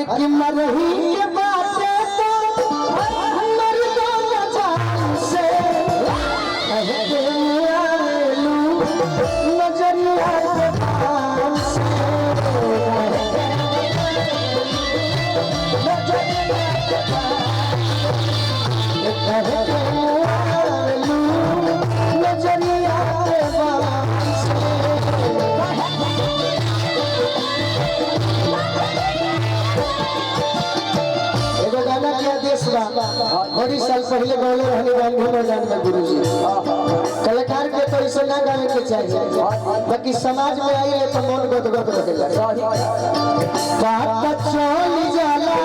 अरे कि मरही के बाते तो मर दो न जान से कहे के आवेलू नजरिया के पास से नजरिया के पास कहे के आवेलू नजरिया के पास से बड़ी साल पहले गौले रहने वाले मैदान में गुरुजी कलाकार के तो ऐसे ना गाने के चाहिए बाकी समाज में आई है तो मन गदगद लगेगा बात चल जाला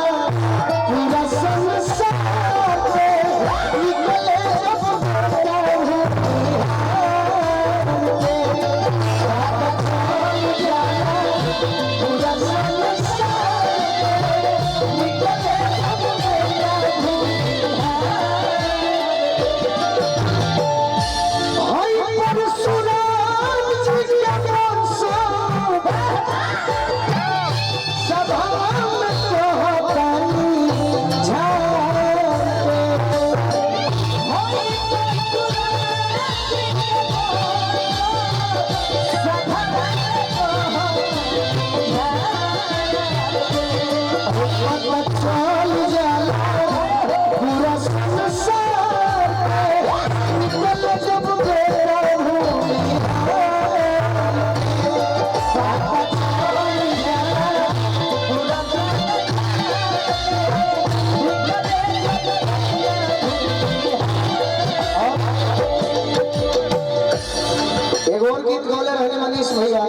पूरा संसार पे निकले जब पूरा संसार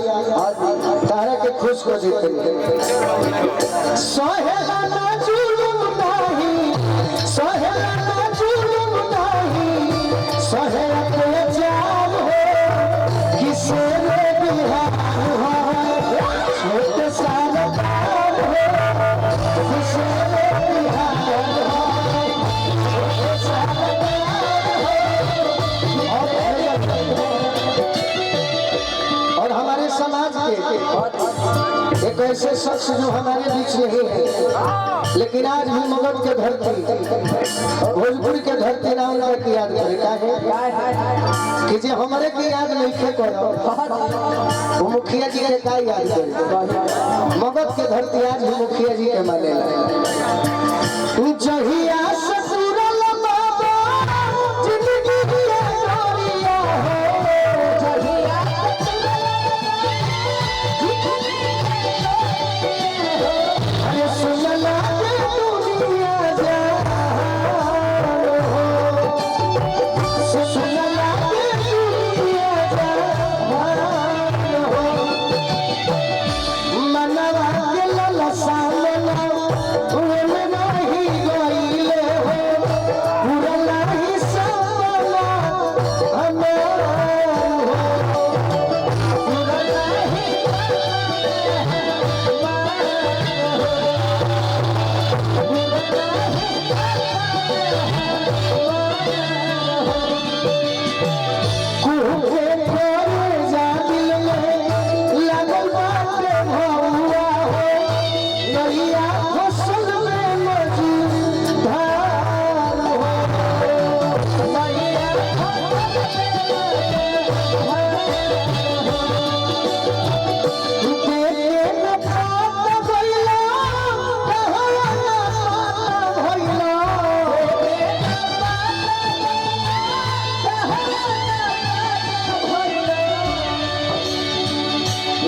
तारा के खुश को देते सोहेला ना जुलुम नहीं सोहेला ना जुलुम नहीं सोहेला के जान हो किसे रे बिहार हो छोटे सारा प्यार हो किसे रे बिहार हो छोटे सारा और हमारे समाज के एक ऐसे शख्स जो हमारे बीच नहीं है लेकिन आज भी मगध के धरती भोजपुर के धरती नाम की याद करता है कि जो हमारे के याद नहीं करो वो मुखिया जी के का याद करे मगध के धरती आज भी मुखिया जी के माने जहिया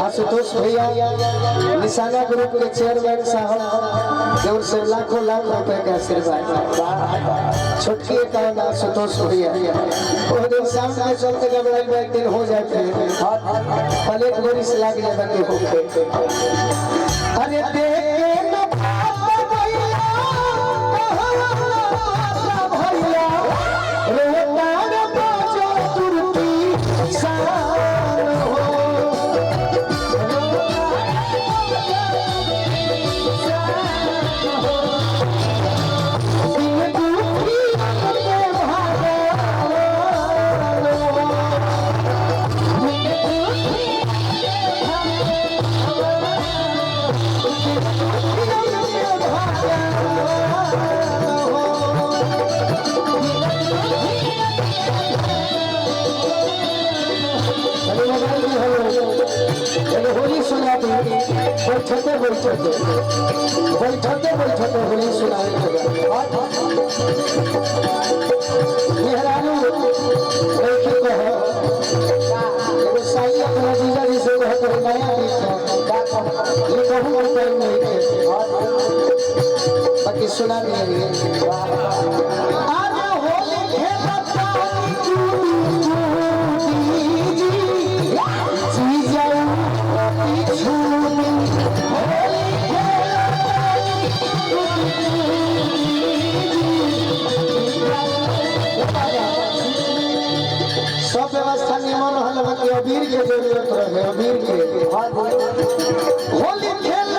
आशुतोष भैया निशाना ग्रुप के चेयरमैन साहब जो से लाखों लाख रुपए का आशीर्वाद छोटकी का आशुतोष भैया वो दिन साउंड में चलते गड़बड़ाई में एक दिन हो जाते प्लेट गोरी से लाग जाए होके अरे देख के Thank you. बैठते बैठते होली सुनाए मेहरानू देखी कहो एगो साई अपना जीजा जी से कहो तो नया ये कहूँ टाइम नहीं के बाकी सुना दिए सब व्यवस्था नियमन हल कि अबीर के जरूरत रहे अबीर के होली खेल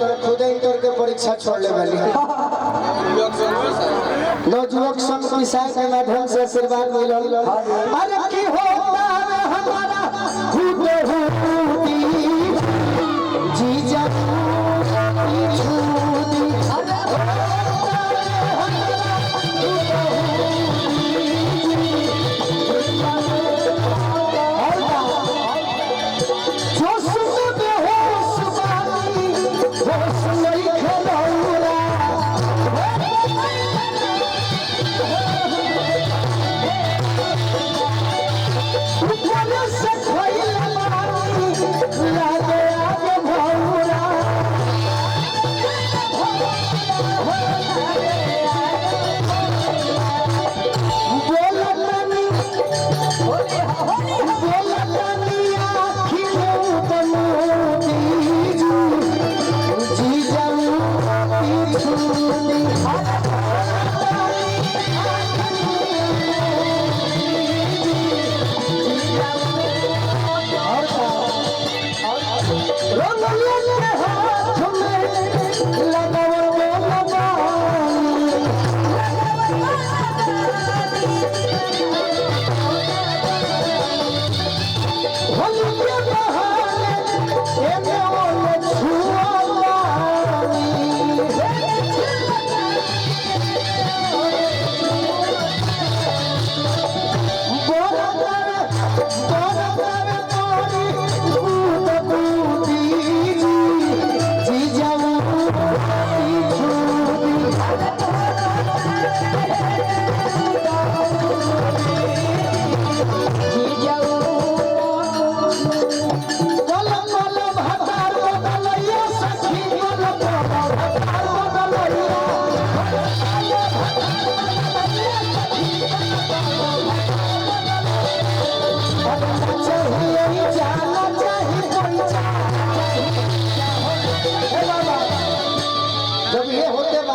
परीक्षा छोड़ ले वाली नवयुवक संघ विषय के माध्यम से आशीर्वाद मिलल अरे की होता हमारा खुद जीजा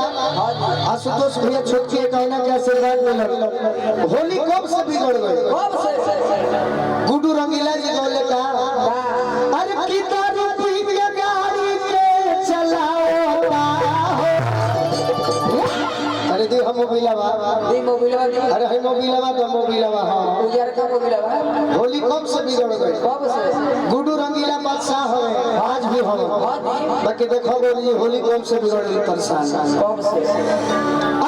आशुतोष भैया छोटकी कहना के आशीर्वाद मिलल होली कब से बिगड़ गई गुड्डू रंगीला जी बोले का अरे की दारू पी के गाड़ी के चलाओ अरे दे हम मोबिलवा अरे हम मोबिलवा तो मोबिलवा हां उजर का मोबिलवा होली कब से बिगड़ गई कब से गुड्डू रंगीला बादशाह है आज भी हम बाकी देखो बोली होली कब से बिगड़ गई परेशान कब से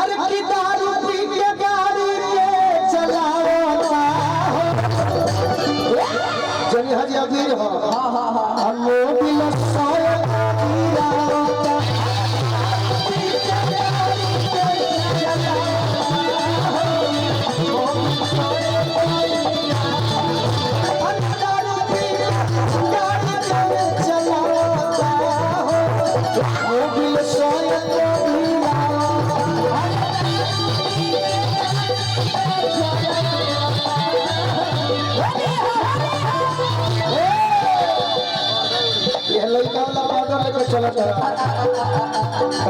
अरे की दारू पी के गाड़ी के चलाओ जनी हजी अबीर हो हां हम मोबिल साया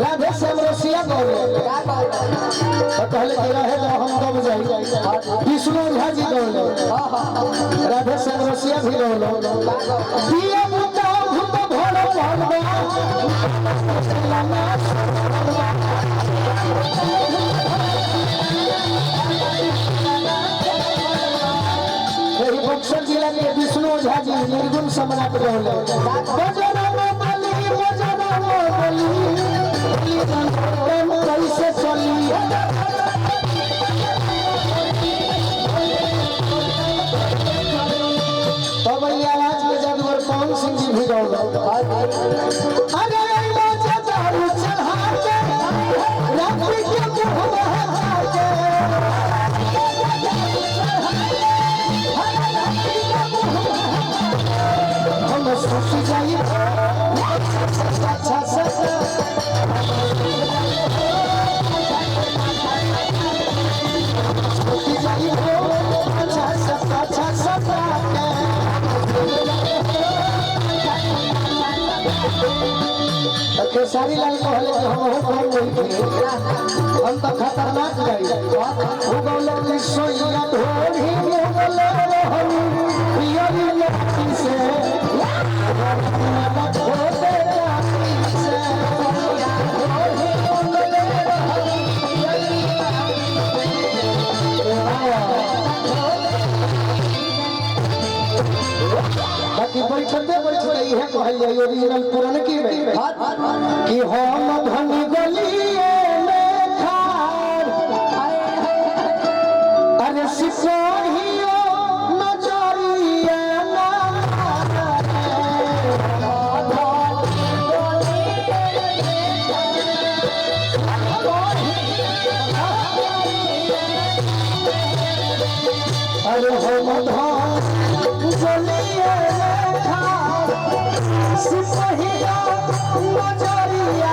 राधे श्याम रसिया गौरे तो कहले कि रहे तो हम दब जाई विष्णु झा जी गौले राधे श्याम रसिया भी गौले दिया मुता भूत भोर भगवा बक्सर जिला के विष्णु झा जी निर्गुण सम्राट गौले कैसे चली तब आवाज के जादूगर पवन सिंह जी भी गौले अरे खेसारी लाल कहले कि हम कौन नहीं हम तो खतरनाक गई वो गौले कि सोइया ढोरी मोगले रहनी पियरी लक्ष्मी से ना छोटे रानी से बाकी बैठते बैठते यह कहल जाए ओरिजिनल पुरान की में कि हम धनी गलिए में खार अरे सिपाहियो नजरिया ना अरे हम धनी गलिए में खार सिपाहियो नजरिया